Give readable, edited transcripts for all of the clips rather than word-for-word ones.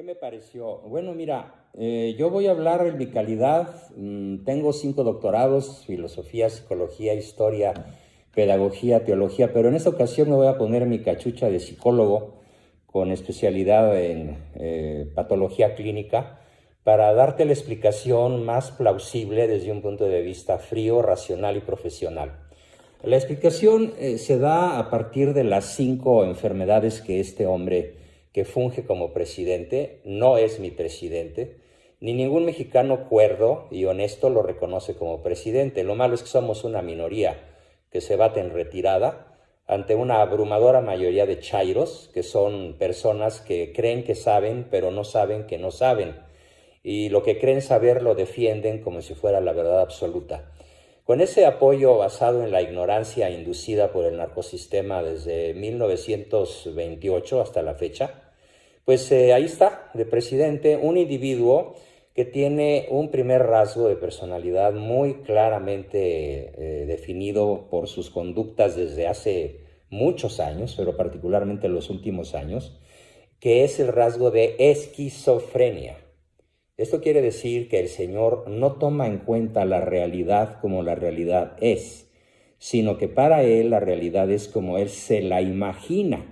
¿Qué me pareció? Bueno, mira, yo voy a hablar en mi calidad, tengo 5 doctorados, filosofía, psicología, historia, pedagogía, teología, pero en esta ocasión me voy a poner mi cachucha de psicólogo con especialidad en patología clínica para darte la explicación más plausible desde un punto de vista frío, racional y profesional. La explicación se da a partir de las 5 enfermedades que este hombre que funge como presidente no es mi presidente, ni ningún mexicano cuerdo y honesto lo reconoce como presidente. Lo malo es que somos una minoría que se bate en retirada ante una abrumadora mayoría de chairos, que son personas que creen que saben, pero no saben que no saben, y lo que creen saber lo defienden como si fuera la verdad absoluta. Con ese apoyo basado en la ignorancia inducida por el narcosistema desde 1928 hasta la fecha, pues ahí está, de presidente, un individuo que tiene un primer rasgo de personalidad muy claramente definido por sus conductas desde hace muchos años, pero particularmente en los últimos años, que es el rasgo de esquizofrenia. Esto quiere decir que el Señor no toma en cuenta la realidad como la realidad es, sino que para Él la realidad es como Él se la imagina,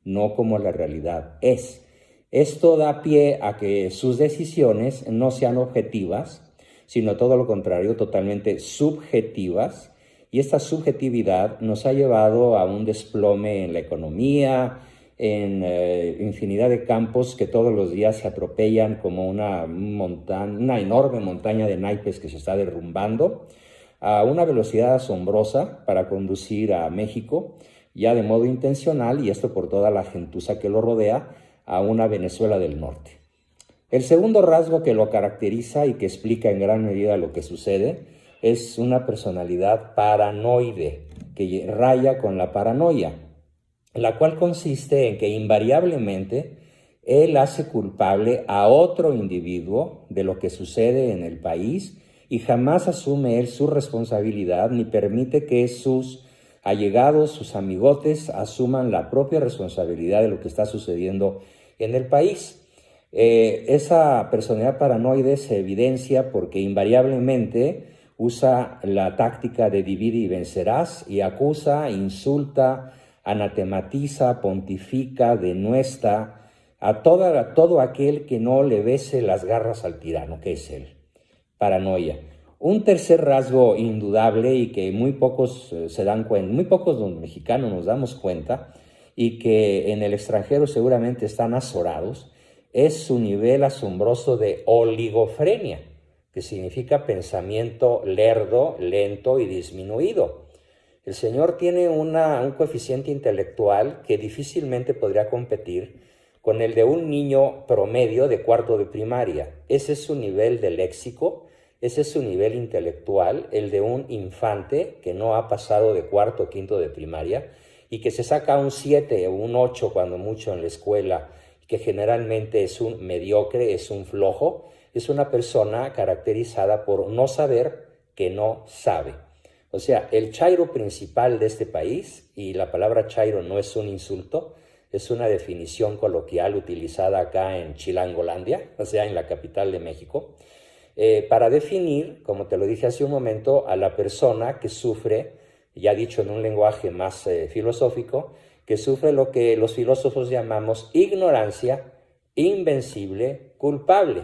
no como la realidad es. Esto da pie a que sus decisiones no sean objetivas, sino todo lo contrario, totalmente subjetivas, y esta subjetividad nos ha llevado a un desplome en la economía, en infinidad de campos que todos los días se atropellan como una enorme montaña de naipes que se está derrumbando a una velocidad asombrosa para conducir a México, ya de modo intencional, y esto por toda la gentuza que lo rodea, a una Venezuela del norte. El segundo rasgo que lo caracteriza y que explica en gran medida lo que sucede es una personalidad paranoide que raya con la paranoia, la cual consiste en que invariablemente él hace culpable a otro individuo de lo que sucede en el país y jamás asume él su responsabilidad ni permite que sus allegados, sus amigotes, asuman la propia responsabilidad de lo que está sucediendo en el país. Esa personalidad paranoide se evidencia porque invariablemente usa la táctica de divide y vencerás y acusa, insulta, anatematiza, pontifica, denuestra a todo aquel que no le bese las garras al tirano, que es él. Paranoia. Un tercer rasgo indudable y que muy pocos se dan cuenta, muy pocos los mexicanos nos damos cuenta y que en el extranjero seguramente están azorados, es su nivel asombroso de oligofrenia, que significa pensamiento lerdo, lento y disminuido. El Señor tiene un coeficiente intelectual que difícilmente podría competir con el de un niño promedio de cuarto de primaria. Ese es su nivel de léxico, ese es su nivel intelectual, el de un infante que no ha pasado de cuarto o quinto de primaria y que se saca un 7 o un 8 cuando mucho en la escuela, que generalmente es un mediocre, es un flojo, es una persona caracterizada por no saber que no sabe. O sea, el chairo principal de este país, y la palabra chairo no es un insulto, es una definición coloquial utilizada acá en Chilangolandia, o sea, en la capital de México, para definir, como te lo dije hace un momento, a la persona que sufre, ya dicho en un lenguaje más filosófico, que sufre lo que los filósofos llamamos ignorancia invencible culpable.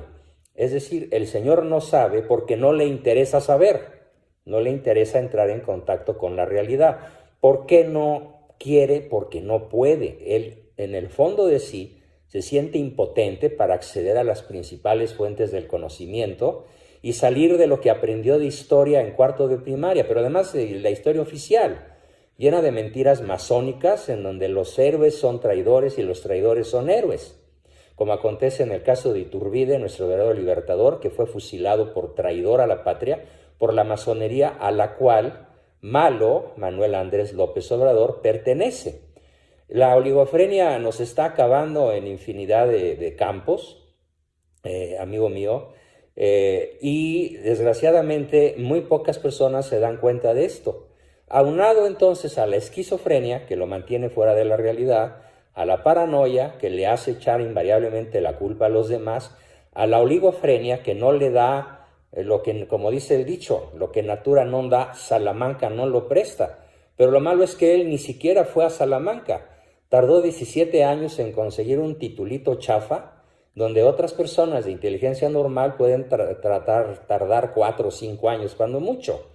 Es decir, el Señor no sabe porque no le interesa saber. No le interesa entrar en contacto con la realidad. ¿Por qué no quiere? Porque no puede. Él, en el fondo de sí, se siente impotente para acceder a las principales fuentes del conocimiento y salir de lo que aprendió de historia en cuarto de primaria, pero además de la historia oficial, llena de mentiras masónicas en donde los héroes son traidores y los traidores son héroes, como acontece en el caso de Iturbide, nuestro verdadero libertador, que fue fusilado por traidor a la patria, por la masonería a la cual malo Manuel Andrés López Obrador pertenece. La oligofrenia nos está acabando en infinidad de campos, amigo mío, y desgraciadamente muy pocas personas se dan cuenta de esto. Aunado entonces a la esquizofrenia, que lo mantiene fuera de la realidad, a la paranoia, que le hace echar invariablemente la culpa a los demás, a la oligofrenia, que no le da lo que, como dice el dicho, lo que natura non da, Salamanca no lo presta. Pero lo malo es que él ni siquiera fue a Salamanca. Tardó 17 años en conseguir un titulito chafa, donde otras personas de inteligencia normal pueden tardar 4 o 5 años, cuando mucho.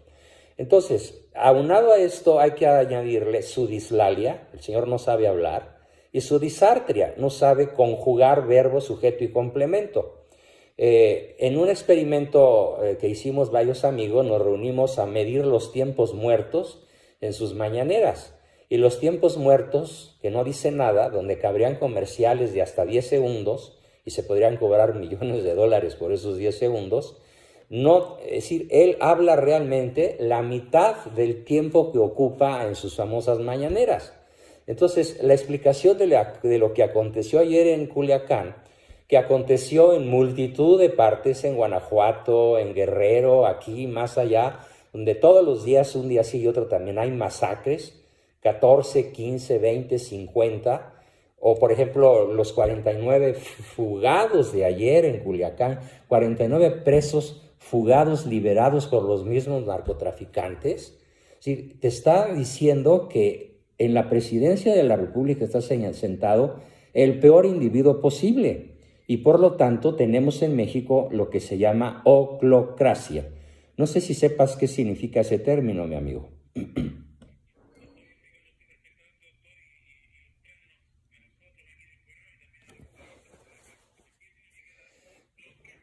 Entonces, aunado a esto, hay que añadirle su dislalia, el señor no sabe hablar, y su disartria, no sabe conjugar verbo, sujeto y complemento. En un experimento que hicimos varios amigos, nos reunimos a medir los tiempos muertos en sus mañaneras. Y los tiempos muertos, que no dicen nada, donde cabrían comerciales de hasta 10 segundos y se podrían cobrar millones de dólares por esos 10 segundos, no, es decir, él habla realmente la mitad del tiempo que ocupa en sus famosas mañaneras. Entonces, la explicación de lo que aconteció ayer en Culiacán, que aconteció en multitud de partes, en Guanajuato, en Guerrero, aquí, más allá, donde todos los días, un día sí y otro también, hay masacres, 14, 15, 20, 50, o por ejemplo, los 49 fugados de ayer en Culiacán, 49 presos fugados, liberados por los mismos narcotraficantes. Sí, te está diciendo que en la presidencia de la República está sentado el peor individuo posible. Y por lo tanto tenemos en México lo que se llama oclocracia. No sé si sepas qué significa ese término, mi amigo.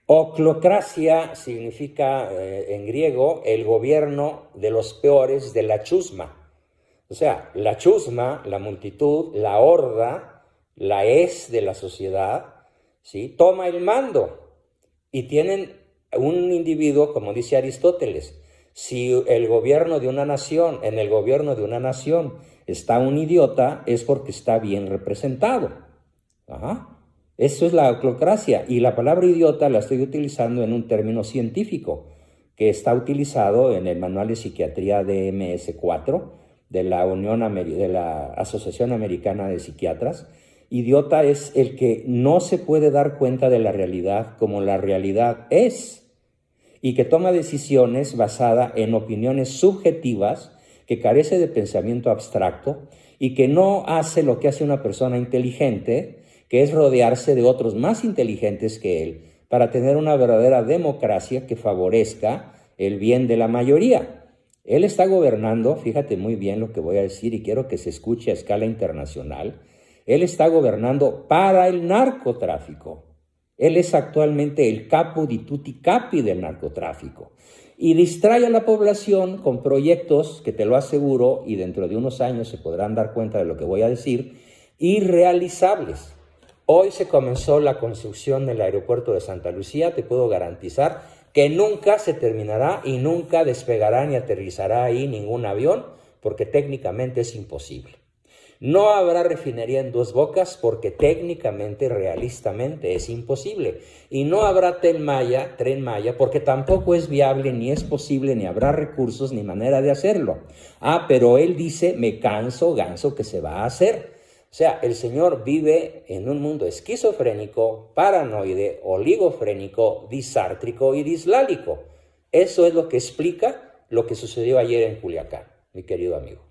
Oclocracia significa en griego el gobierno de los peores de la chusma. O sea, la chusma, la multitud, la horda, la es de la sociedad, ¿sí?, toma el mando y tienen un individuo, como dice Aristóteles, si el gobierno de una nación, en el gobierno de una nación está un idiota, es porque está bien representado. Ajá. Eso es la oclocracia, y la palabra idiota la estoy utilizando en un término científico que está utilizado en el Manual de Psiquiatría DMS-4 de la Asociación Americana de Psiquiatras. Idiota es el que no se puede dar cuenta de la realidad como la realidad es, y que toma decisiones basadas en opiniones subjetivas, que carece de pensamiento abstracto y que no hace lo que hace una persona inteligente, que es rodearse de otros más inteligentes que él para tener una verdadera democracia que favorezca el bien de la mayoría. Él está gobernando, fíjate muy bien lo que voy a decir y quiero que se escuche a escala internacional, él está gobernando para el narcotráfico. Él es actualmente el capo di tutti capi del narcotráfico y distrae a la población con proyectos que, te lo aseguro, y dentro de unos años se podrán dar cuenta de lo que voy a decir, irrealizables. Hoy se comenzó la construcción del aeropuerto de Santa Lucía. Te puedo garantizar que nunca se terminará y nunca despegará ni aterrizará ahí ningún avión, porque técnicamente es imposible. No habrá refinería en Dos Bocas porque técnicamente, realistamente es imposible. Y no habrá Tren Maya porque tampoco es viable, ni es posible, ni habrá recursos, ni manera de hacerlo. Pero él dice, me canso, ganso, que se va a hacer. O sea, el señor vive en un mundo esquizofrénico, paranoide, oligofrénico, disártrico y dislálico. Eso es lo que explica lo que sucedió ayer en Culiacán, mi querido amigo.